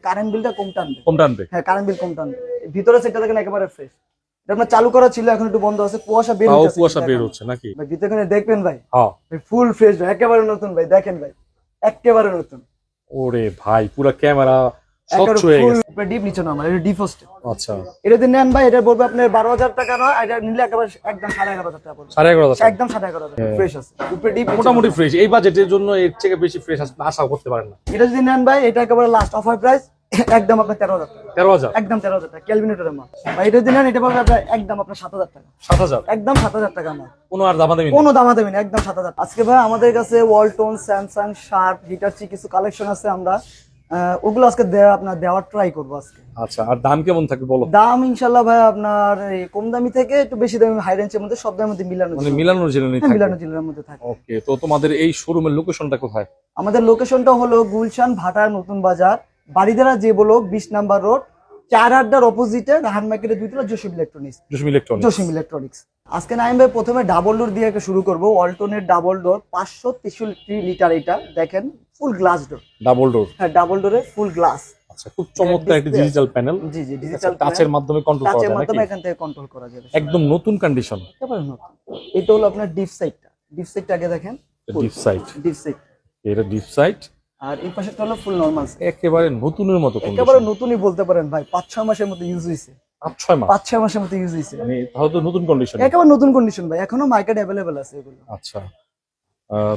Current বিলটা কম টানবে। কম টানবে? হ্যাঁ, কারেন্ট বিল কম টানবে। ভিতরে সেটটা দেখেন একেবারে ফ্রেশ। এটা আপনার চালু করা ছিল, এখন একটু বন্ধ আছে, কুয়াশা বের হচ্ছে। কুয়াশা বের হচ্ছে নাকি? ভাই ভিতরে দেখবেন ভাই, হ্যাঁ ফুল ফ্রেশ ভাই, একেবারে নতুন ভাই, দেখেন ভাই একেবারে নতুন। ওরে ভাই পুরো ক্যামেরা স্বচ্ছ হয়ে গেছে। ডিপ নিচে না, এটা ডিফোস্ট। আচ্ছা, এটা যদি নেন ভাই, এটা বলবো আপনার 12,000 টাকা নয়, এটা নিলে একেবারে একদম 11,500 টাকা পড়বে। 11,500 একদম 11,500 ফ্রেশ আছে, উপরে ডিপ মোটামুটি ফ্রেশ। এই বাজেটের জন্য এর থেকে বেশি ফ্রেশ আশা করতে পারেন না। এটা যদি নেন ভাই, এটা একেবারে লাস্ট অফার প্রাইস, একদম আপনার 13,000 টাকা। 13,000? একদম 13,000 টাকা ক্যালভিনেটরের মাল ভাই। এটা যদি নেন, এটা পাবেন আপনার একদম আপনার 7,000 টাকা। 7,000? একদম 7,000 টাকা মাল। কোনো আর দামা দেবেন? কোনো দামা দেবেন, একদম 7,000। আজকে ভাই আমাদের কাছে ওয়ালটন, স্যামসাং, শার্প, হিটাচি কিছু কালেকশন আছে, আমরা ওগুলো আজকে আপনার দেওয়ার ট্রাই করবো আজকে। আচ্ছা, আর দাম কেমন থাকবে বলো? দাম ইনশাল্লাহ ভাই আপনার এই কম দামি থেকে একটু বেশি দামি, হাই রেঞ্জের মধ্যে, সব দামের মধ্যে মিলানো, মানে মিলানোর জন্য নেই? মিলানো জিলার মধ্যে থাকে। ওকে, তো তোমাদের এই শোরুমের লোকেশনটা কোথায়? আমাদের লোকেশনটা হলো গুলশান ভাটার নতুন বাজার, বাড়িধারা যে বলো 20 নাম্বার রোড, 4 আড্ডার অপোজিটে রাহান মার্কেটের 2 তলা জসিম ইলেকট্রনিক্স। জসিম ইলেকট্রনিক্স। আজকে নাইম ভাই প্রথমে ডাবল ডোর দিয়ে শুরু করবো। ওয়ালটনের ডাবল ডোর 563 লিটার, এটা দেখেন ফুল গ্লাস ডোর। Double door? হ্যাঁ, ডাবল ডোরে ফুল গ্লাস। আচ্ছা, খুব চমৎকার একটা ডিজিটাল প্যানেল। জি জি, ডিজিটাল টাচের মাধ্যমে কন্ট্রোল করা যায় টাচের মাধ্যমে নাকি? এখান থেকে কন্ট্রোল করা যাবে। একদম নতুন কন্ডিশন, একেবারে নতুন। এটা হলো আপনার ডিপ সাইডটা। ডিপ সাইডটা আগে দেখেন, ডিপ সাইড। ডিপ সাইড, এটা ডিপ সাইড। আর এই পাশেটা হলো ফুল নরমাল সাইড। একেবারে নতুনের মতো কন্ডিশন। একেবারে নতুনই বলতে পারেন ভাই, 5-6 মাসের মতো ইউজ হইছে। 5-6 মাস? 5-6 মাসের মতো ইউজ হইছে, মানে তাহলে তো নতুন কন্ডিশন। একেবারে নতুন কন্ডিশন ভাই, এখনো মার্কেটে अवेलेबल আছে এগুলো। আচ্ছা,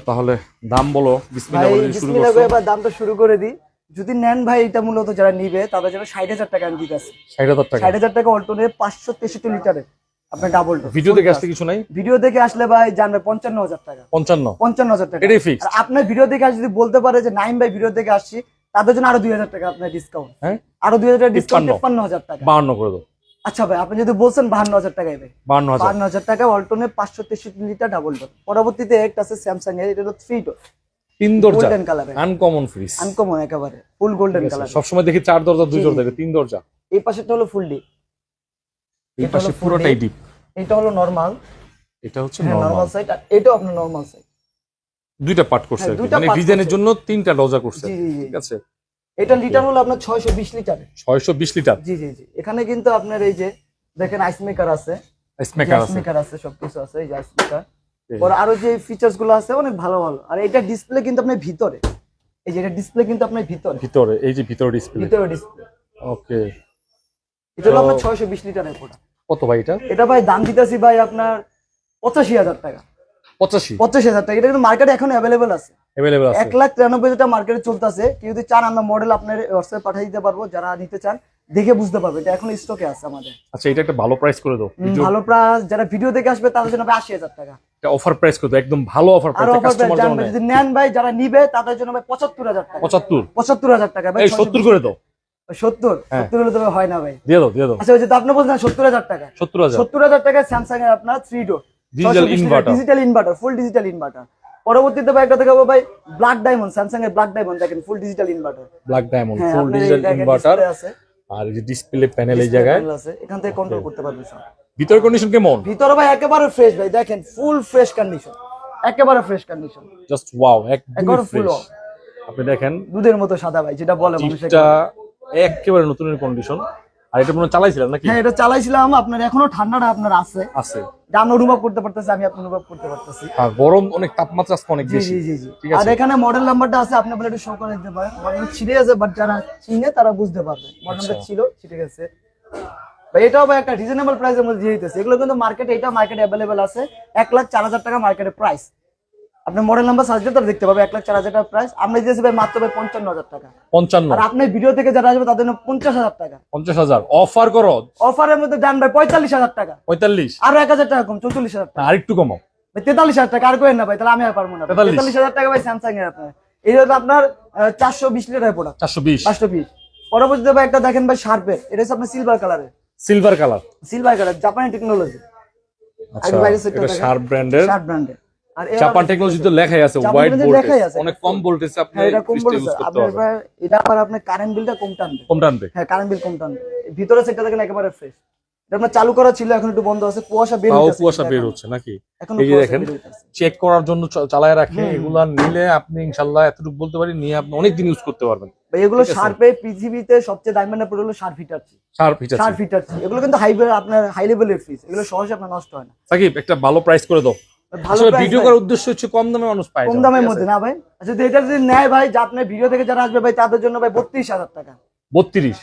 তাহলে দাম বলো। বিসমিল্লাহ ভাই বলে শুরু বিসমিল্লাহ করো। এবার দামটা শুরু করে দিই। যদি নেন ভাই, এটা মূলত যারা নিবে তাদের জন্য 60,000 টাকা আমি দিতেছি। 60,000 টাকা? 60,000 টাকা অল্টনের 563 লিটারের আপনার ডাবল ডোর। ভিডিও দেখে আসতে কিছু নাই? ভিডিও দেখে আসলে ভাই জানবে 55,000 টাকা। 55,000 টাকা এটাই ফিক্স? আর আপনার ভিডিও দেখে আসলে যদি বলতে পারে যে নাইম ভাই ভিডিও দেখে আসছি, তাদের জন্য আরো 2,000 টাকা আপনার ডিসকাউন্ট। হ্যাঁ, আরো 2,000 টাকা ডিসকাউন্ট, 53,000 টাকা। 52 করে দাও। আচ্ছা ভাই, আপনি যদি বলছেন 52,000 টাকায় ভাই, 52,000? 52,000 টাকা অল্টনের 563 লিটার ডাবল ডোর। পরবর্তীতে একটা আছে স্যামসাং এর, এটা হলো 3 ডোর, 3 দরজা, গোল্ডেন কালারে, আনকমন ফ্রিজ, আনকমন একেবারে ফুল গোল্ডেন কালার। সব সময় দেখি 4 দরজা 2 দরজা, 3 দরজা। এই পাশেটা হলো ফুল ডিপ, এই পাশে পুরোটাই ডিপ। এটা হলো নরমাল, এটা হচ্ছে নরমাল সাইড, আর এটাও আপনার নরমাল সাইড। দুইটা পার্ট করছে, মানে ডিজাইনের জন্য 3টা দরজা করছে। জি জি জি, ঠিক আছে। এটা লিটার হলো আপনার 620 লিটার। 620 লিটার? জি জি জি। এখানে কিন্তু আপনার এই যে দেখেন আইস মেকার আছে, মেকার আছে, সবকিছু আছে। এই যে আইস মেকার, পরে আরো যে ফিচারস গুলো আছে অনেক ভালো ভালো। আর এটা ডিসপ্লে কিন্তু আপনার ভিতরে, এই যে এটা ডিসপ্লে কিন্তু আপনার ভিতরে, এই যে ভিতরে ডিসপ্লে। ওকে, এটা হলো আপনার 620 লিটারের প্রোডাক্ট। কত ভাই এটা? এটা ভাই দাম দিতেছি ভাই আপনার 85,000 টাকা। 85,000 টাকা। এটা কিন্তু মার্কেটে এখন अवेलेबल আছে। 1,93,000 টাকা মার্কেটে চলতেছে। কেউ যদি চান আমরা মডেল আপনার হোয়াটসঅ্যাপে পাঠিয়ে দিতে পারবো, যারা নিতে চান দেখে বুঝতে পারবে, এটা এখন স্টকে আছে আমাদের। আচ্ছা, এটা একটা ভালো প্রাইস করে দাও। ভালো প্রাইস, যারা ভিডিও দেখে আসবে তাদের জন্য 80,000 টাকা। এটা অফার প্রাইস করে দাও, একদম ভালো অফার প্রাইস। কাস্টমার জানবে যদি নেন ভাই, যারা নিবে তাদের জন্য ভাই 75,000 টাকা। 75,000 টাকা ভাই। এই 70 করে দাও। 70 হলে তো হয় না ভাই। দিয়ে দাও। আচ্ছা, ওই যে আপনি বলছেন 70,000 টাকা। 70,000 টাকা স্যামসাং এর আপনার 3 door digital inverter, full digital inverter. পরবর্তীতে ভাই একটা দেখাবো ভাই ব্ল্যাক ডায়মন্ড, স্যামসাং এর ব্ল্যাক ডায়মন্ড, দেখেন full digital inverter. Black diamond full digital inverter আর এই যে ডিসপ্লে প্যানেল এই জায়গায় আছে, এখান থেকে কন্ট্রোল করতে পারবেন সব। ভিতর কন্ডিশন কেমন? ভিতরে ভাই একেবারে ফ্রেশ ভাই, দেখেন ফুল ফ্রেশ কন্ডিশন, একেবারে ফ্রেশ কন্ডিশন, জাস্ট ওয়াও, একদম ফুল। আপনি দেখেন দুধের মতো সাদা ভাই, যেটা বলে মানুষ, এটা একেবারে নতুনের কন্ডিশন। আর এটা মনে চালাইছিলেন নাকি? হ্যাঁ, এটা চালাইছিলাম। আপনার এখনো ঠান্ডাটা আপনার আছে, আমরা অনুভব করতে পারতেছি, আমি আপনি অনুভব করতে পারতেছি। আর গরম অনেক, তাপমাত্রা আজকে অনেক বেশি। জি জি জি। আর এখানে মডেল নাম্বারটা আছে, আপনি বলে একটু শো করে দিতে পারেন। মডেল ছিড়ে আছে, বাট যারা চিনে তারা বুঝতে পারবে মডেল নাম্বার ছিল, ছিড়ে গেছে ভাই। এটাও ভাই একটা রিজনেবল প্রাইসের মধ্যে দিয়ে দিতেছে। এগুলো কিন্তু মার্কেটে, এটা মার্কেটে अवेलेबल আছে 1,04,000 টাকা মার্কেটে প্রাইস। আপনি মডেল নাম্বার সার্চ দিলে তারা দেখতে পাবে 1,04,000 টাকা প্রাইস। আমরা দিয়েছি ভাই মাত্র ভাই 55,000 টাকা। 55? আর আপনি ভিডিও থেকে যারা আসবে তাদের জন্য 50,000 টাকা। 50,000 অফার করো। অফারের মধ্যে দেন ভাই 45,000 টাকা। 45? আর 1,000 টাকা কম, 44,000 টাকা। আর একটু কমাও ভাই, 43,000 টাকা। আর করেন না ভাই, তাহলে আমি আর পারবো না। 43,000 টাকা ভাই স্যামসাং এর আপনার। এই হলো আপনার 420 লিটারের প্রোডাক্ট। 420। পরবর্তীতে ভাই একটা দেখেন ভাই শার্পের, এটা হচ্ছে আপনার সিলভার কালারের। সিলভার কালার, জাপানি টেকনোলজি। আচ্ছা, এটা শার্প ব্র্যান্ডের। আর জাপান টেকনোলজি তো লেখাই আছে, ওয়াইড ভোল্টেজ, অনেক কম ভোল্টেজ। আপনি এটা কম ভোল্টেজ, এটা আবার আপনার কারেন্ট বিলটা কম টানবে। হ্যাঁ, কারেন্ট বিল কম টানবে। ভিতরে সেটটা দেখেন একেবারে ফ্রেশ। এটা আপনার চালু করা ছিল, এখন একটু বন্ধ আছে, কুয়াশা বের হচ্ছে নাকি? এই যে দেখেন, চেক করার জন্য চালায় রাখে। এগুলা নিলে আপনি ইনশাআল্লাহ এতটুকু বলতে পারি, নিয়ে আপনি অনেক দিন ইউজ করতে পারবেন। ভাই এগুলো ঠিক আছে। শার্পে পৃথিবীতে সবচেয়ে দামি প্রোডাক্ট হলো sharp heater sharp heater sharp heater এগুলো কিন্তু আপনার হাই লেভেলের ফ্রিজ, এগুলো সহজে আপনার নষ্ট হয় না। সাকিব একটা ভালো প্রাইস করে দাও। ভালো আসলে price ভিডিও ভাই। করার উদ্দেশ্য হচ্ছে কম দামে মানুষ পায়, কম দামের মধ্যে না ভাই, যদি এটা যদি নেয় ভাই, যে আপনার ভিডিও থেকে যারা আসবে ভাই তাদের জন্য ভাই 32,000 টাকা, 32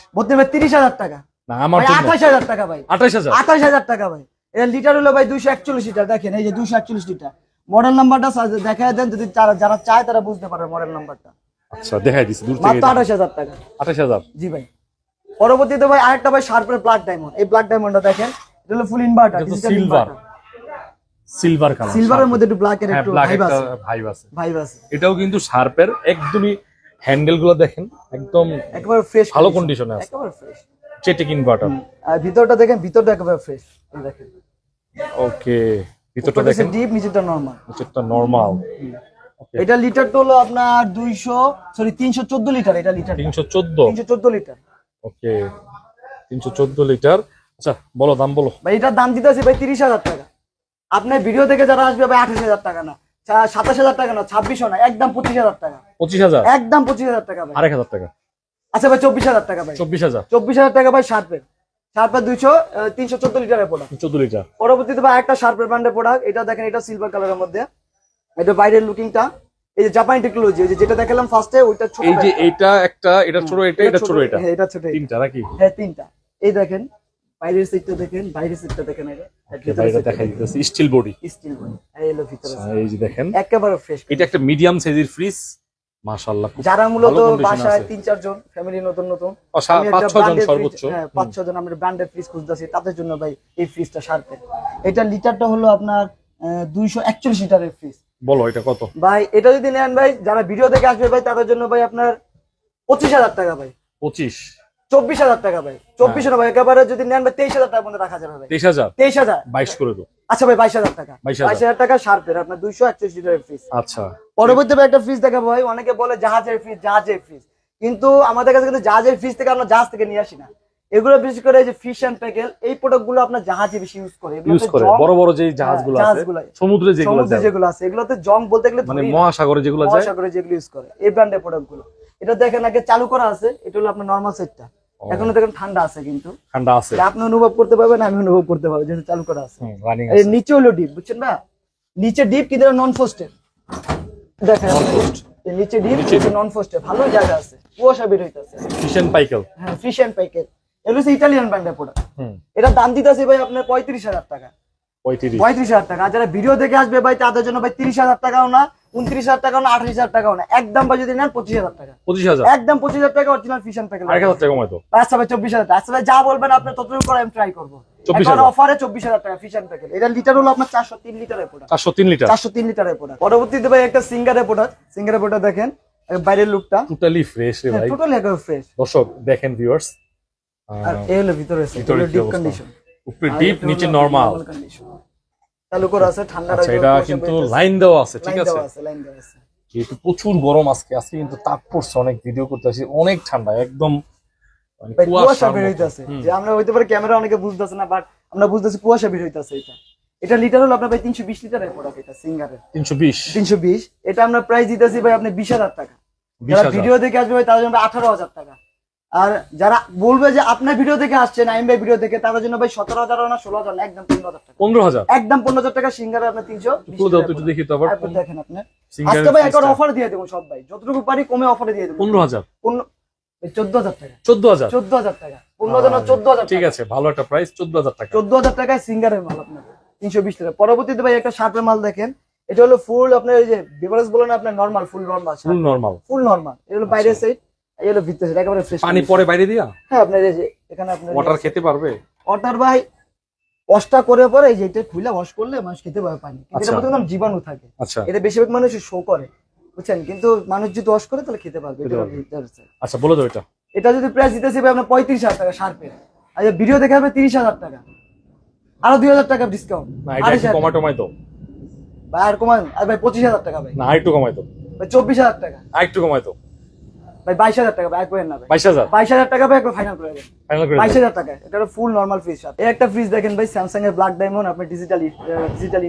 30,000 টাকা, না আমার ভাই জন্য 28,000 টাকা ভাই, 28,000। 28,000 টাকা ভাই। এর লিটার হলো ভাই 241 লিটার, দেখেন এই যে 241 লিটার। মডেল নাম্বারটা দেখায় দেন, যদি যারা চায় তারা বুঝতে পারে মডেল নাম্বারটা। আচ্ছা দেখাই দিছি দূর থেকে, মাত্র 28,000 টাকা। 28,000। জি ভাই। পরবর্তীতে ভাই আরেকটা ভাই শার্পের ব্ল্যাক ডায়মন্ড, এই ব্ল্যাক ডায়মন্ডটা দেখেন, এটা হলো ফুল ইনভার্টার, এটা তো digital silver, inverter. Silver colour, সিলভারের মধ্যে একটু ব্ল্যাক এর হ্যাঁ একটু ব্ল্যাক ভাইব একটা আছে, ভাইব আছে। ভাইব আছে। এটাও কিন্তু শার্পের একদমই, হ্যান্ডেল গুলো দেখেন একদম একেবারে ফ্রেশ, ভালো কন্ডিশনে আছে, একেবারে ফ্রেশ। চেটিক ইনভার্টার। আর ভিতরটা দেখেন, ভিতরটা একেবারে ফ্রেশ, এই দেখেন। ওকে, ভিতরটা দেখেন, ডিপ, নিচেরটা নরমাল। এটা নরমাল। এটা লিটারটা হলো আপনার 314 লিটার, এটা লিটার 314। 314 লিটার। ওকে 314 লিটার। আচ্ছা বলো দাম বলো। ভাই এটার দাম দিতেছি ভাই 30,000 টাকা। আপনার ভিডিও থেকে যারা আসবে ভাই 28,000 টাকা না, 27,000 টাকা না, 2600 না, একদম 25,000 টাকা, 25,000, একদম 25,000 টাকা ভাই। 1,000 টাকা। আচ্ছা ভাই 24,000 টাকা ভাই, 24,000, 24,000 টাকা ভাই শার্পের। শার্পের 314 লিটারের প্রোডাক্ট। 14 লিটার। পরবর্তীতে ভাই একটা শার্পের ব্র্যান্ডের প্রোডাক্ট, এটা দেখেন, এটা সিলভার কালারের মধ্যে, এটা বাইরের লুকিংটা, এই যে জাপানি টেকনোলজি, যেটা দেখালাম ফার্স্টে, ওইটা ছোট, এই যে এইটা একটা, এটা ছোট, এটা ছোট, এটা হ্যাঁ এটা ছোট, তিনটা নাকি? হ্যাঁ তিনটা। এই দেখেন বাইরের সিটটা দেখেন, বাইরের সিটটা দেখেন, বাইরে দেখাই দিতেছে স্টিল বডি। স্টিল বডি, এই হলো ভিতরে, এই যে দেখেন একেবারে ফ্রেশ। এটা একটা মিডিয়াম সাইজের ফ্রিজ, মাশাআল্লাহ। যারা মূলত বাসায় 3-4 জন ফ্যামিলি, নতুন নতুন 5-6 জন সর্বোচ্চ, হ্যাঁ 5-6 জন আমরা ব্র্যান্ডের ফ্রিজ খুঁজতেছি, তাদের জন্য ভাই এই ফ্রিজটা শার্পের। এটা লিটারটা হলো আপনার 241 লিটারের ফ্রিজ। বলো এটা কত ভাই? এটা যদি নেন ভাই, যারা ভিডিও দেখে আসবে ভাই তাদের জন্য ভাই আপনার 25,000 টাকা ভাই। 25, 24,000 টাকা ভাই, 24 না ভাই, একেবারে যদি নেন ভাই 23,000 টাকা পর্যন্ত রাখা যাবে ভাই। 23,000, 23,000, 22 করে দাও। আচ্ছা ভাই 22,000 টাকা, 22,000 22,000 টাকা শার্পের আপনার 241 লিটারের ফ্রিজ। আচ্ছা পরবর্তী ভাই একটা ফ্রিজ দেখাবো ভাই, অনেকে বলে জাহাজের ফ্রিজ, জাহাজের ফ্রিজ, কিন্তু আমাদের কাছে কিন্তু জাহাজের ফ্রিজ থেকে আমরা জাহাজ থেকে নিয়ে আসি না। এগুলো বিশেষ করে যে ফিশ এন্ড প্যাকেল, এই প্রোডাক্ট গুলো আপনার জাহাজে বেশি ইউজ করে, বড় বড় যে জাহাজগুলো আছে, সমুদ্রে যেগুলো আছে, এগুলোতে জং বলতে গেলে মানে মহাসাগরে যেগুলো যায়, মহাসাগরে যেগুলো ইউজ করে, এই ব্র্যান্ডের প্রোডাক্ট গুলো। এটা দেখেন আগে চালু করা আছে, এটা হলো আপনার নরমাল সেটটা, এখনো দেখেন ঠান্ডা আছে, কিন্তু ঠান্ডা আছে, আপনি অনুভব করতে পারবেন, আমি অনুভব করতে পারবো, যেহেতু চালু করা আছে। রানিং এই আছে। নিচে হলো ডিপ, বুঝছেন না, নিচে ডিপ কিন্তু নন ফ্রস্টেড, দেখেন এই নিচে ডিপ, নন ফ্রস্টেড, ভালো জায়গা আছে, কুয়াশা বের হইতাছে। ফিশ এন্ড পাইকেল, হ্যাঁ ফিশ এন্ড প্যাকেল, এগুলো হচ্ছে ইতালিয়ান ব্র্যান্ডের প্রোডাক্ট। হুম এটা দাম দিতেছে ভাই আপনার 35,000 টাকা, 35,000 টাকা। আর যারা ভিডিও দেখে আসবে ভাই তাদের জন্য ভাই 30,000 টাকাও না, 29,000 টাকাও না, 28,000 টাকাও না, একদম ভাই যদি নেন 25,000 টাকা, 25,000, একদম 25,000 টাকা অরিজিনাল ফিশ এন্ড প্যাকেল। 1,000 টাকা কমাই দাও। আচ্ছা ভাই 24,000 টাকা, আচ্ছা ভাই যা বলবেন আপনি ততটুকু করে আমি ট্রাই করবো। 24,000 অফারে 24,000 টাকা ফিশ এন্ড প্যাকেল। এটা লিটার হলো আপনার 403 লিটারের প্রোডাক্ট, 403 লিটার, 403 লিটারের প্রোডাক্ট। পরবর্তীতে ভাই একটা সিঙ্গারের প্রোডাক্ট, সিঙ্গারের প্রোডাক্ট দেখেন, বাইরের লুকটা টোটালি ফ্রেশ রে ভাই, টোটালি একদম ফ্রেশ। দর্শক দেখেন ভিউয়ার্স, আর এই হলো ভিতরে আছে, ভিতরে ডিপ অবস্থা? কন্ডিশন, উপরে ডিপ, নিচে নরমাল। চালু করা আছে, ঠান্ডা আচ্ছা এটা কিন্তু লাইন দেওয়া আছে, ঠিক আছে। লাইন দেওয়া আছে। যেহেতু প্রচুর গরম আজকে কিন্তু তাপ পড়ছে, অনেক ভিডিও করতে আসি, অনেক ঠান্ডা, একদম মানে ভাই কুয়াশা কুয়াশার বের মতো। হইতাছে, হুম। যে আমরা হইতে পারে ক্যামেরা অনেকে বুঝতেছে না, বাট আমরা বুঝতেছি কুয়াশা বের হইতাছে। এটা লিটার হলো আপনার ভাই 320 লিটারের প্রোডাক্ট, এটা সিঙ্গারের 320, 320। এটা আমরা প্রাইস দিতেছি ভাই আপনি 20,000 টাকা। যারা 20,000, ভিডিও দেখে আসবে ভাই তাদের জন্য 18,000 টাকা। আর যারা বলবে যে আপনার ভিডিও দেখে আসছেন, আইম ভাই ভিডিও দেখে, তাদের জন্য ভাই 17,000 না 16,000 না, একদম 15,000 টাকা, 15,000 একদম 15,000 টাকা সিঙ্গারে আপনার 320 পুরো দাও তো একটু দেখি তো আবার। তারপর দেখেন আপনি সিঙ্গারের আজকে ভাই একবার price টা। অফার দিয়ে দেবো সব ভাই, যতটুকু পারি কমে অফারে দিয়ে দেবো। 15,000, 14,000 টাকা, 14,000, 14,000 টাকা, 15,000 না 14,000 ঠিক আছে, ভালো একটা প্রাইস, 14,000 টাকা। 14,000 টাকায় সিঙ্গারের মাল আপনার 320 টাকা। পরবর্তীতে ভাই একটা শার্পের মাল দেখেন, এটা হলো ফুল আপনার এই যে বেভারেজ বলে না আপনার, নরমাল, ফুল নরমাল, ফুল নরমাল, ফুল নরমাল। এটা হলো বাইরের সাইড, এই হলো ভিতর সাইড, একেবারে ফ্রেশ। পানি পরে বাইরে দিয়া হ্যাঁ আপনার এই যে এখানে আপনার ওয়াটার খেতে পারবে। ওয়াটার ভাই ওয়াশটা করে পরে এই যে এটা খুলে ওয়াশ করলে মানুষ খেতে পারবে পানি, কিন্তু আচ্ছা। এটার মধ্যে কোনো জীবাণু থাকে, আচ্ছা এটা বেশিরভাগ মানুষ শো করে, বুঝছেন, কিন্তু মানুষ যদি ওয়াশ করে তাহলে খেতে পারবে। খেতে এটা পারবে। ভিতর side। আচ্ছা বলে দাও এটা। এটা যদি প্রাইস দিতেছি ভাই আপনার 35,000 টাকা শার্পের, আর ভিডিও দেখে হবে 30,000 টাকা, আরো 2,000 টাকা ডিসকাউন্ট, না এটা একটু কমাই দাও ভাই আর কমান, আর ভাই 25,000 টাকা ভাই, না, আরেকটু কমাই দাও ভাই 24,000 টাকা, আরেকটু কমাই দাও ভাই 22,000 টাকা, ভাই একবার না ভাই 22,000 22,000 টাকা ভাই একবার ফাইনাল করে দেন, ফাইনাল করে দাও। 22,000 টাকা। এটা হলো ফুল নরমাল ফ্রিজ। এই একটা ফ্রিজ দেখেন ভাই, স্যামসাং এর ব্ল্যাক ডায়মন্ড, আপনার digital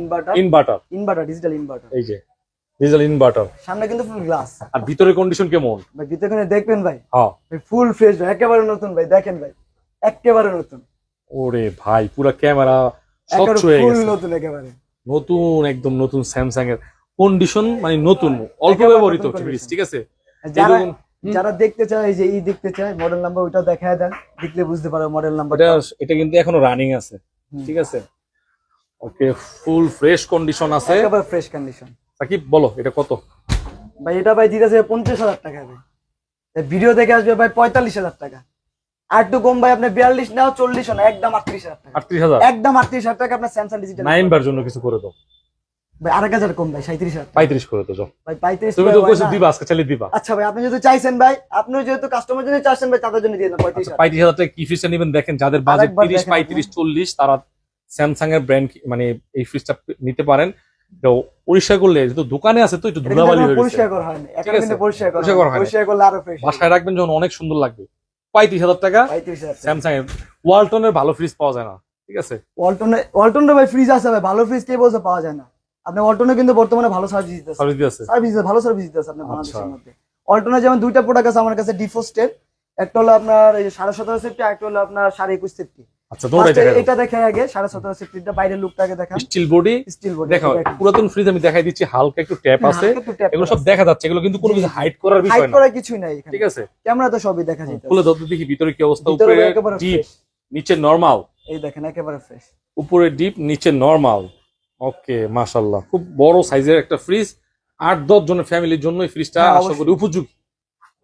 inverter, inverter, inverter digital inverter. এই যে ডিজেল ইনভার্টার। সামনে কিন্তু ফুল গ্লাস। আর ভিতরের কন্ডিশন কেমন? ভাই ভিতরে দেখবেন ভাই, হ্যাঁ ফুল ফ্রেশ ভাই, একেবারে নতুন ভাই, দেখেন ভাই একেবারে নতুন। ওরে ভাই পুরো ক্যামেরা স্বচ্ছ একেবারে হয়ে ফুল গেছে, নতুন একেবারে নতুন একদম নতুন স্যামসাং এর কন্ডিশন, মানে নতুন অল্প একেবারে ব্যবহৃত নতুন ফ্রিজ, condition। ঠিক আছে। যারা এরকম- যারা দেখতে চায়, এই যে দেখতে চায় মডেল নাম্বার, ওইটা দেখায় দেন, দেখলে বুঝতে পারবে মডেল নাম্বার। এটা কিন্তু এখনো রানিং আছে, ঠিক আছে। ওকে, ফুল ফ্রেশ কন্ডিশন আছে, একেবারে ফ্রেশ কন্ডিশন। সাকিব বলো এটা কত? ভাই এটা ভাই দিতেছে 50,000 টাকা ভাই, ভিডিও দেখে আসবে ভাই 45,000 টাকা। আর একটু কম ভাই, আপনি 42 নাও 40 না, একদম 38,000 টাকা, 38,000 একদম 38,000 টাকা আপনার স্যামসাং ডিজিটাল। 9 বার জন্য কিছু করে দাও ভাই 1,000 কম ভাই, 37,000 টাকা। 35 করে দাও, যাও। ভাই 35 তুমি ভাই তো হয় কইছো না। দিবা, আজকে চালিয়ে দিবা। আচ্ছা ভাই, আপনি যেহেতু চাইছেন ভাই, আপনি যেহেতু কাস্টমার জন্য চাইছেন ভাই, তাদের জন্য দিয়ে দেন 35,000। 35,000 টাকা কি ফ্রিজটা নেবেন দেখেন, যাদের বাজেট আরেকবার 30, দেখেন 35, 40 তারা স্যামসাং এর ব্র্যান্ড মানে এই ফ্রিজটা নিতে পারেন। তো পরিষ্কার করলে যেহেতু দোকানে আছে তো একটু এটা কিন্তু ধুলাবালি এখনো হয়ে গেছে, পরিষ্কার করা হয়নি, ঠিক এখন আছে? কিন্তু পরিষ্কার করা পরিষ্কার করা হয়নি। হয়নি। পরিষ্কার করলে আরো ফ্রেশ। বাসায় রাখবেন যখন অনেক সুন্দর লাগবে। 35,000 টাকা 35,000 টাকা। স্যামসাং এর ওয়ালটনের ভালো ফ্রিজ পাওয়া যায় না, ঠিক আছে। ওয়ালটনের ভাই ফ্রিজ আছে ভাই, ভালো ফ্রিজ কে বলছে পাওয়া যায় না। আপনি ওয়ালটনে কিন্তু বর্তমানে ভালো সার্ভিস দিতেছে, সার্ভিস দিয়েছে। ভালো সার্ভিস দিতেছে আপনার আচ্ছা। বাংলাদেশের মধ্যে। ওয়ালটনে যেমন দুইটা প্রোডাক্ট আছে আমার কাছে, ডিফোস্টেড, একটা হলো আপনার এই 17.5 সেফটি, একটা হলো আপনার 21.5 সেফটি। আচ্ছা তোমরা দেখা এটা দেখে আগে 17.5 সেফটিটা বাইরের লুকটা আগে দেখান। স্টিল বডি স্টিল বডি দেখো, পুরাতন ফ্রিজ আমি দেখাই দিচ্ছি, হালকা একটু ট্যাপ আছে, এগুলো সব দেখা যাচ্ছে, এগুলো কিন্তু কোনো কিছু হাইড করার বিষয় হাইড না, করার কিছুই নাই এখানে, ঠিক আছে। ক্যামেরা তো সবই দেখা যায়। খুলে ধরতে দেখি ভিতরে কি অবস্থা। ভিতরে উপরে একেবারে ডিপ, fresh। নিচে নরমাল, এই দেখেন একেবারে ফ্রেশ। উপরে ডিপ নিচে নরমাল। ওকে মাশাআল্লাহ, খুব বড় সাইজের একটা ফ্রিজ, 8-10 জনের ফ্যামিলির জন্য এই ফ্রিজটা হ্যাঁ, আশা অবশ্যই। করি উপযোগী।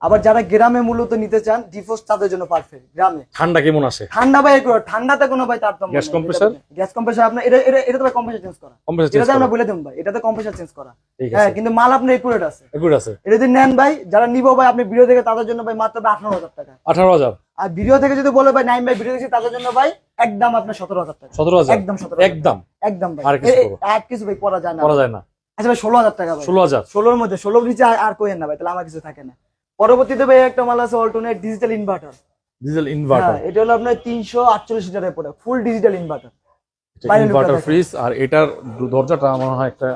আবার যারা গ্রামে মূলত নিতে চান, ডিফোস্ট তাদের জন্য পারফেক্ট। গ্রামে ঠান্ডা কেমন আসে? ঠান্ডা ভাই একটু ঠান্ডাতে কোনো ভাই তারতম্য গ্যাস নেই। compressor? গ্যাস কম্প্রেসার আপনার এটা তো ভাই কম্প্রেসার চেঞ্জ করা, কম্প্রেসার এটাতে চেঞ্জ আমরা করা, বলে দেব ভাই, এটাতে কম্প্রেসার চেঞ্জ করা। ঠিক হ্যাঁ, আছে, কিন্তু মাল আপনার একুরেট আছে। এগুলো আছে। এটা যদি নেন ভাই, যারা নিবো ভাই আপনি ভিডিও দেখে, তাদের জন্য ভাই মাত্র 18,000 টাকা। 18,000 আর ভিডিও থেকে যদি বলে ভাই নাইম ভাই ভিডিও দেখছি, তাদের জন্য ভাই একদম আপনার 17,000 টাকা। 17,000 একদম 17,000 একদম একদম ভাই। আর কিছু করো? আর কিছু ভাই করা যায় না। করা যায় না। আচ্ছা ভাই 16,000 টাকা ভাই। 16,000 16 এর মধ্যে 16 নিচে আর কোয়েন না ভাই, তাহলে আমার কিছু থাকে না। পরবর্তীতে ভাই একটা মাল আছে alternate digital inverter. Diesel inverter, হ্যাঁ, এটা হলো আপনার 348 লিটারের প্রোডাক্ট, ফুল ডিজিটাল ইনভার্টার। বাইরের ইনভার্টার লোকটা ফ্রিজ। আর এটার দরজাটা আমার মনে হয় একটা,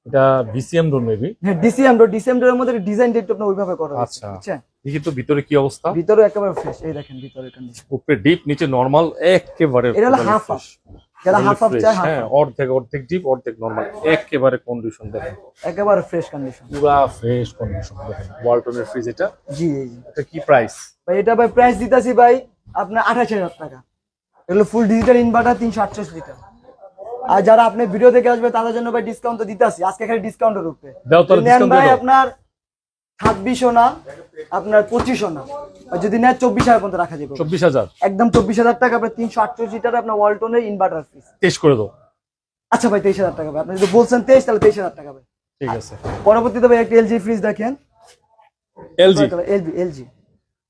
এটা ভিসিএম ডোর মেবি। হ্যাঁ, ডিসিএম এর মধ্যে ডিজাইন একটু আপনার ওইভাবে করা হয়েছে, আচ্ছা। বুঝছেন? দেখি তো ভিতরে কি অবস্থা। ভিতরে একেবারে ফ্রেশ, এই দেখেন ভিতরে কন্ডিশন। উপরে ডিপ নিচে নরমাল, একেবারে এটা হলো totally হাফ fresh। যারা হাফ Fresh, চায় হাফ, হ্যাঁ, অর্ধেক ডিপ অর্ধেক নরমাল, একেবারে কন্ডিশন দেখেন, একেবারে ফ্রেশ কন্ডিশন। পুরা ফ্রেশ কন্ডিশন দেখেন। ওয়ালটনের ফ্রিজ এটা। জি জি এটা কি প্রাইস? ভাই, এটা ভাই প্রাইস দিতাছি ভাই আপনার 28,000 টাকা। এগুলো ফুল ডিজিটাল ইনভার্টার 348 লিটার। আর যারা আপনি ভিডিও দেখে আসবে, তাদের জন্য ভাই ডিসকাউন্ট তো দিতাছি, আজকে খালি ডিসকাউন্টের উপরে দাও তাহলে, নেন ডিসকাউন্ট ভাই দাও। আপনার 2600 না, আপনার 2500 না, আর যদি নেন 24,000 পর্যন্ত রাখা যাবে। 24,000 একদম 24,000 টাকা আপনার 348 লিটার আপনার ওয়ালটনের ইনভার্টার ফিস। টেস্ট করে দাও। আচ্ছা ভাই 23,000 টাকা ভাই, আপনি যদি বলছেন 23, তাহলে 23,000 টাকা ভাই। ঠিক আছে। পরবর্তীতে ভাই একটা এলজি ফ্রিজ দেখেন। এলজি, এলজি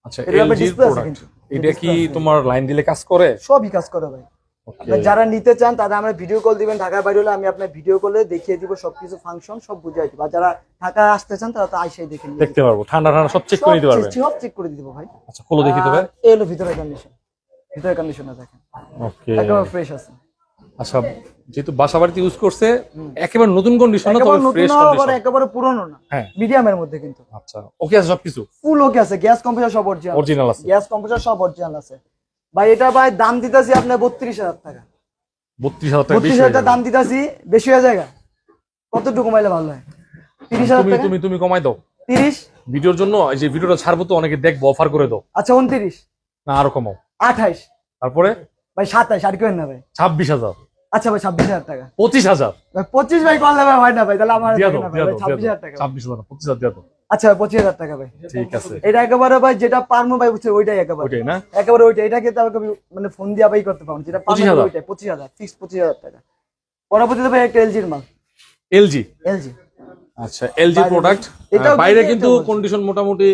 আচ্ছা এটার আবার এলজির display আছে প্রোডাক্ট। কিন্তু। এটা কি display আছে। তোমার লাইন দিলে কাজ করে? সবই কাজ করে ভাই। Okay. আপনার যারা নিতে চান, তারা আমরা ভিডিও কল দিবেন, ঢাকার বাইরে হলে আমি আপনার ভিডিও কলে দেখিয়ে দিব, সবকিছু ফাংশন সব বুঝিয়ে দিব। আর যারা ঢাকায় আসতে চান, তারা তো আইসাই দেখে নিয়ে দেখতে পারবো, ঠান্ডা ঠান্ডা সব চেক করে নিতে পারবে। সব চেক করে দিব ভাই। আচ্ছা খোলো দেখি তো ভাই। এই হলো ভিতরের কন্ডিশন, ভিতরের কন্ডিশনটা দেখেন ওকে। একেবারে ফ্রেশ আছে। আচ্ছা, যেহেতু বাসা বাড়িতে ইউজ করছে, একেবারে নতুন কন্ডিশন না, একেবারে তবে নতুন ফ্রেশ না, আবার কন্ডিশন। একেবারে পুরনো না, হ্যাঁ, মিডিয়ামের মধ্যে কিন্তু। আচ্ছা ওকে আছে সবকিছু, ফুল ওকে আছে, গ্যাস কম্প্রেসার সব অরিজিনাল, অরিজিনাল আছে। গ্যাস কম্প্রেসার সব অরিজিনাল আছে ভাই। এটা ভাই দাম দিতাছি আপনার 32,000 টাকা। 32,000 টাকা বেশি 32,000 টাকা দাম দিতাছি, বেশি হয়ে যায়। কতটুকু কমাইলে ভালো হয়? 30,000 তুমি টাকা। তুমি তুমি কমাই দাও 30, ভিডিওর জন্য। এই যে ভিডিওটা ছাড়বো তো অনেকে দেখবো, অফার করে দাও আচ্ছা 29, না, আরো কমাও। 28, তারপরে ভাই 27, আর কেন না ভাই? 26,000, আচ্ছা ভাই 26,000 টাকা। 25,000 ভাই 25 ভাই করলে ভাই হয় না ভাই, তাহলে আমার দিয়া থাকে দাও, না ভাই, দিয়া ভাই দাও, 26,000 টাকা। 26,000 25,000 দিয়া দাও। আচ্ছা ভাই 25,000 টাকা ভাই। ঠিক আছে, এটা একেবারে ভাই যেটা পারমো ভাই, বুঝছে ওইটাই একেবারে, ওইটাই না? একেবারে ওইটাই। এটাকে তো আমাকে মানে ফোন দিয়ে ভাই করতে পারবো, যেটা পারমো 25,000 ওইটাই 25,000 ফিক্স 25,000 টাকা। পরবর্তীতে ভাই একটা এলজির মাল, এলজি। এলজি আচ্ছা এলজি বাইরে- প্রোডাক্ট। এটাও বাইরে কিন্তু কিন্তু এটাও বলছি। কন্ডিশন মোটামুটি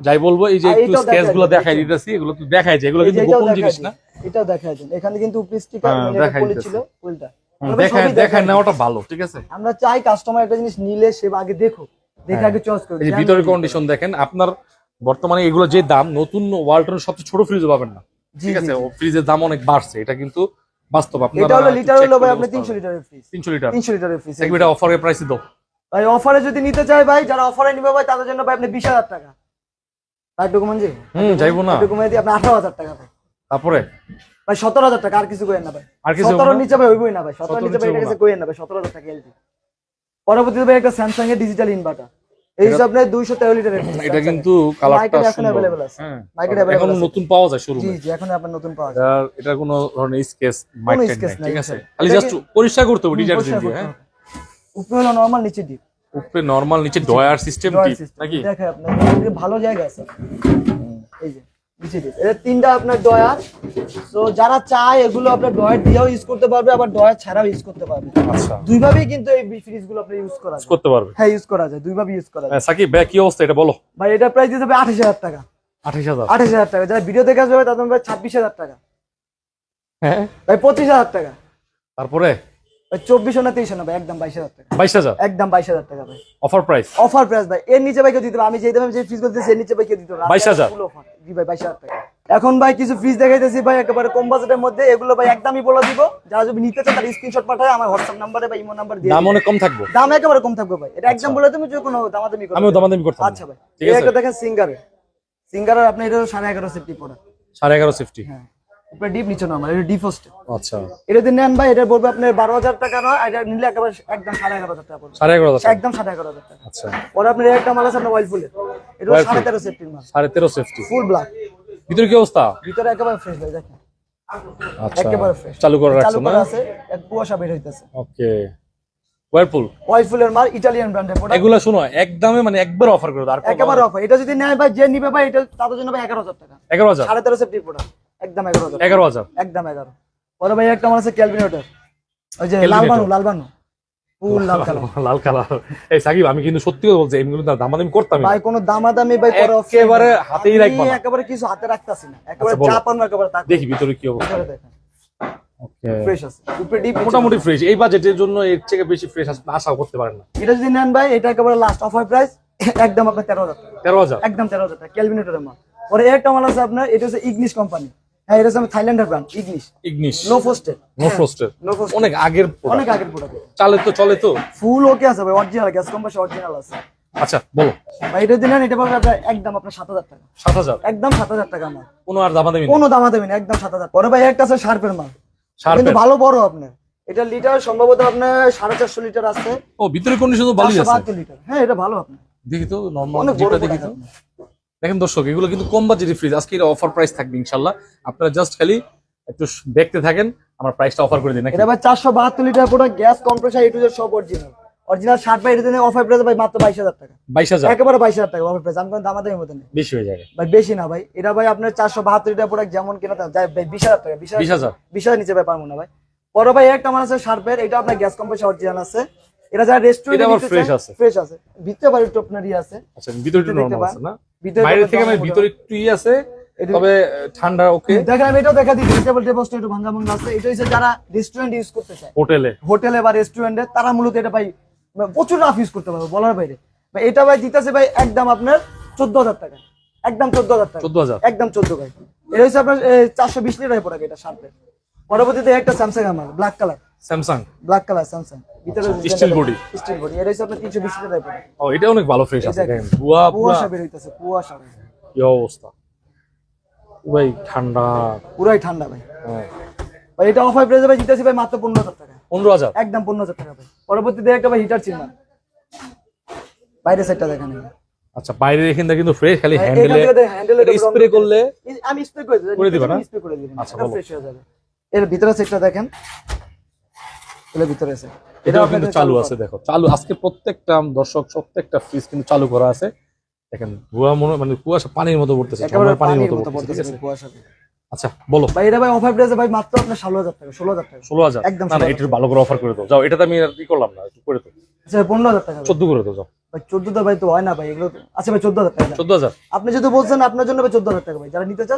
যাই বলবো, এই যে আর একটু এটাও স্কেচ দেখাই গুলো দিই, দেখাই দিতেছি, এগুলো তো দেখাই যায়, এগুলো কিন্তু এটাও গোপন দেখাই জিনিস দিই, না। এটাও দেখাই দিন। এখানে কিন্তু উপরি স্টিকার হ্যাঁ, মানে দেখাই পলি দিতেছি। ছিল ফুলটা। দেখায় দেখায় নেওয়াটা ভালো, ঠিক আছে। আমরা চাই কাস্টমার একটা জিনিস নিলে সে আগে দেখো, দেখে হ্যাঁ। আগে চয়েস করবে। এই যে ভিতরের কন্ডিশন দেখেন, আপনার বর্তমানে এগুলো যে দাম, নতুন ওয়ালটনের সবচেয়ে ছোট ফ্রিজও পাবেন না, জি, ঠিক জি, আছে। জি। ফ্রিজের দাম অনেক বাড়ছে, এটা কিন্তু বাস্তব। আপনারা এটা হলো লিটার check হলো ভাই করে আপনি বুঝতে 300 পারবেন। লিটারের ফ্রিজ, 300 লিটার, 300 লিটারের ফ্রিজ। এটা অফারের প্রাইসে দাও। ভাই অফারে যদি নিতে চাই ভাই, যারা অফারে নিবে ভাই তাদের জন্য ভাই আপনি 20,000 টাকা। তার ডকুমেন্ট জি যাইবো না। ডকুমেন্ট দিয়ে আপনি 18,000 টাকা ভাই। তারপরে ভাই 17,000 টাকা, আর কিছু কইেন না ভাই। আর কিছু 17 নিচে ভাই হইবই না ভাই, 17 নিচে ভাই এটা কিছু কইেন না ভাই, 17,000 টাকা এলজি। পরবর্তীতে ভাই একটা স্যামসাং এর ডিজিটাল ইনভার্টার, এই হিসাবে 213 লিটারের। এটা কিন্তু কালারটা এখন अवेलेबल আছে। হ্যাঁ মার্কেট এখন अवेलेबल আছে। নতুন পাওয়া যায় শোরুমে। জি জি, এখন আপনার নতুন পাওয়া যায়। এটা কোনো ধরনের স্কেচ মাইক sketch নাই, ঠিক আছে, এটা খালি জাস্ট পরিষ্কার করতে হবে ডিটারজেন্ট পরিষ্কার দিয়ে। করতে হ্যাঁ, হবে। উপরে হলো নরমাল, নিচে ডিপ। উপরে নরমাল, নিচে ডয়ার সিস্টেম টিপ নাকি? দেখেন আপনার এর ভালো জায়গা আছে। এই যে নিচে ডিপ, এর তিনটা আপনার ডয়ার। সো যারা চায় এগুলো আপনার ডয়ার দিয়েও ইউজ করতে পারবে, আবার ডয়ার ছাড়াও ইউজ করতে পারবে। আচ্ছা, দুইভাবেই কিন্তু এই ফ্রিজ গুলো আপনি ইউজ করা যায়। করতে পারবে। হ্যাঁ, ইউজ করা যায়, দুইভাবে ইউজ করা যায়। সাকিব ভাই কি অবস্থা এটা বলো। ভাই এটা প্রাইস দিতে হবে 28,000 টাকা। 28,000? 28,000 টাকা। যারা ভিডিও দেখে আসবে তাদের ভাই 26,000 টাকা। হ্যাঁ, ভাই 25,000 টাকা। তারপরে ভাই 24 না 23 না ভাই, একদম 22,000 টাকা। 22,000 একদম 22,000 টাকা ভাই, অফার প্রাইস। অফার প্রাইস ভাই। এর নিচে ভাই কেউ দিতে পারবে, আমি যেই দামে যে ফ্রিজ বলতেছি এর নিচে ভাই কেউ দিতে পারবে না। 22,000? Full offer. জি ভাই 22,000 টাকা। এখন ভাই কিছু ফ্রিজ দেখাইতেছি ভাই একেবারে কম বাজেটের মধ্যে, এগুলো ভাই একদমই বলে দিব। যারা যদি নিতে চান তারা স্ক্রিনশট পাঠায় আমার হোয়াটসঅ্যাপ নম্বরে বা ইমো নাম্বার দিয়ে দাম অনেক কম থাকবে? দাম একেবারে কম থাকবে ভাই, এটা একদম বলে তুমি যে কোনো দামাদামি করবে। আমিও দামাদামি করতাম না। আচ্ছা ভাই, ঠিক এই আছে। अच्छा। একটা দেখেন সিঙ্গারের আপনি এটা 11.5 সেফটি প্রোডাক্ট। 11.5 সেফটি। হ্যাঁ, উপরে ডিপ, নিচে নরমাল, এটা ডিপ হোস্ট। আচ্ছা, এটা যদি নেন ভাই এটা পড়বে আপনার 12,000 টাকা নয়, এটা নিলে একেবারে একদম 11,500 টাকা পড়বে। 11.5 একদম 11,500 টাকা। আচ্ছা, পরে আপনার একটা মাল আছে আপনার ওয়াইলফুলের, এটা 13.5 সেফটির মাল, 13.5 সেফটি। Full black. ভিতরে কি অবস্থা? ভিতরে একেবারে ফ্রেশ ভাই, দেখেন আচ্ছা, একেবারে ফ্রেশ। চালু করে রাখছো চালু না? করা আছে, এক কুয়াশা বের হইতেছে। ওকে, ওয়ারপুল। ওয়াইলফুলের মাল, ইটালিয়ান ব্র্যান্ডের প্রোডাক্ট। এগুলা শোনো একদমে মানে একবার অফার করে দাও। আর একেবারে অফার। এটা যদি নেয় ভাই, যে নিবে ভাই এটা তাদের জন্য ভাই 11,000 টাকা। 11,000? 13.5 সেফটির প্রোডাক্ট, একদম 11,000। 11,000? একদম 11। পরে ভাই একটা মাল আছে ক্যালভিনেটর, ওই যে Kelvinator? লালবানু ফুল লাল কালার। লাল কালার। এই সাকিব আমি কিন্তু সত্যি কথা বলছি, এগুলো দামাদামি করতাম না। ভাই কোনো দামাদামি ভাই করা option একেবারে নেই। হাতেই রাখবা আমি না। একেবারে কিছু হাতে রাখতাছি না, একেবারে আচ্ছা, বলো। যা পান একেবারে তা দেখি ভিতরে কি অবস্থা। ভিতরে দেখেন ওকে, ফ্রেশ আছে, উপরে ডিপ, মোটামুটি ফ্রেশ। এই বাজেটের জন্য এর থেকে বেশি ফ্রেশ আশা করতে পারেন না। এটা যদি নেন ভাই এটা একেবারে লাস্ট অফার প্রাইস, একদম আপনার 13,000 টাকা। 13,000? একদম 13,000 টাকা ক্যালভিনেটরের মাল। পরে একটা মাল আছে আপনার, এটা হচ্ছে ইগনিশ কোম্পানি। হ্যাঁ, এটা হচ্ছে থাইল্যান্ডের brand Ignis. No frosted. No frosted? No frosted, অনেক আগের অনেক প্রোডাক্ট। আগের প্রোডাক্ট। চলে তো। ফুল ওকে আছে ভাই, অরিজিনাল গ্যাস কম্প্রেসর অরিজিনাল আছে। আচ্ছা, বলো। ভাই এটা যদি নেন এটা পাবেন আপনার একদম আপনার 7,000 টাকা। 7,000? একদম 7,000 টাকা মাল, কোনো আর দামাদামি নেই? কোনো দামাদামি না, একদম 7,000। পরে ভাই একটা আছে শার্পের মাল, শার্পের? কিন্তু ভালো বড় আপনার। এটা লিটার সম্ভবত আপনার 450 লিটার আছে। ও, ভিতরে কন্ডিশন তো ভালোই আছে। 472 লিটার। হ্যাঁ, এটা ভালো আপনার। দেখি তো নরমাল অনেক বড় যেটা দেখি তো। প্রোডাক্ট। দেখেন দর্শক, এগুলো কিন্তু কম বাজেটের ফ্রিজ। আজকে এটা অফার প্রাইস থাকবে ইনশাআল্লাহ। আপনারা জাস্ট খালি একটু দেখতে থাকেন, আমরা প্রাইসটা অফার করে দিই নাকি? এটা ভাই 472 litre product, gas compressor A to Z সব অরিজিনাল। অরিজিনাল শার্ট ভাই এটা অফার প্রাইস ভাই মাত্র 22,000 টাকা। 22,000? একেবারে 22,000 টাকা অফার প্রাইস। আমি কোনো দামাদামির মধ্যে নেই বেশি হয়ে যাবে ভাই, বেশি না ভাই। এটা ভাই আপনার 472 লিটার প্রোডাক্ট যেমন কিনা তা যায় ভাই 20,000 টাকা। 20,000? 20,000 নিচে ভাই পারবো না ভাই। পরে ভাই একটা মাল আছে শার্পের, এটা আপনার গ্যাস কম্প্রেসর অরিজিনাল আছে। এটা যারা এটা রেস্টুরেন্টে আবার fresh আছে? ফ্রেশ আছে। ভিতরে ভাই একটু আপনার আছে। আচ্ছা, ভিতরে একটু দেখতে নরমাল পান। আছে না? ভিতরে বাইরে থেকে আপনার মানে ভিতরে একটু আছে, এটা- তবে ঠান্ডা। ওকে, দেখেন আমি এটাও দেখা দিই, টেবিল একটু ভাঙা ভাঙা আছে। এটা হচ্ছে যারা রেস্টুরেন্ট ইউজ করতে চায়, হোটেলে। হোটেলে বা রেস্টুরেন্টে, তারা মূলত এটা ভাই প্রচুর রাফ ইউজ করতে পারবে বলার বাইরে। ভাই এটা ভাই দিতেছে ভাই একদম আপনার 14,000 টাকা। একদম 14,000 টাকা। 14,000? একদম 14 ভাই। এটা হচ্ছে আপনার 420 লিটার প্রোডাক্ট এটা শার্পের। পরবর্তীতে একটা স্যামসাং আমার black colour, Samsung? Black colour Samsung, ভিতরে স্টিল বডি? Steel body. এটা হচ্ছে আপনার 320 লিটার প্রোডাক্ট। ও, এটা অনেক ভালো ফ্রেশ আছে। দেখেন পুরা কুয়াশা বের হইতাছে, কুয়াশা ভাই। কি অবস্থা ভাই, ঠান্ডা। পুরাই ঠান্ডা ভাই। হ্যাঁ। ভাই এটা অফার প্রাইসে ভাই দিতেছি ভাই মাত্র 15,000 টাকা। 15,000? একদম 15,000 টাকা ভাই। পরবর্তীতে একটা ভাই হিটার চিনমান, বাইরে সাইডটা দেখেন। আচ্ছা, বাইরে এখানটা কিন্তু ফ্রেশ, খালি এখান হ্যান্ডেলে থেকে দেখেন, হ্যান্ডেলে একটা স্প্রে রং করলে আমি স্প্রে করে দিই, করে দিবা না? স্প্রে করে দিই। আচ্ছা, এটা বলো। ফ্রেশ হয়ে যাবে। এর ভিতরে সাইডটা দেখেন, এর ভিতরে আছে। এটাও কিন্তু চালু আছে। দেখো চালু, আজকে প্রত্যেকটা দর্শক প্রত্যেকটা ফ্রিজ কিন্তু চালু করা আছে। দেখেন ধোয়া মানে কুয়াশা পানির মতো পড়তেছে, একেবারে ঝর্ণার পানির পানির মতো মতো পড়তেছে। ঠিক পড়তেছে আছে, কুয়াশা। আচ্ছা বলো। ভাই এটা ভাই অফার প্রাইসে ভাই মাত্র আপনার 16,000 টাকা। 16,000 টাকা। 16,000? একদম না না, 16,000 এটার ভালো করে অফার করে দাও। যাও, এটাতে আমি আর কি করলাম না, একটু করে দাও। আচ্ছা 15,000 টাকা। 14 করে দাও। যাও ভাই 14 তো ভাই তো হয় না ভাই এগুলো। আচ্ছা ভাই 14,000 টাকা। 14,000? আপনি যদি বলছেন আপনার জন্য ভাই 14,000 টাকা ভাই, যারা নিতে চান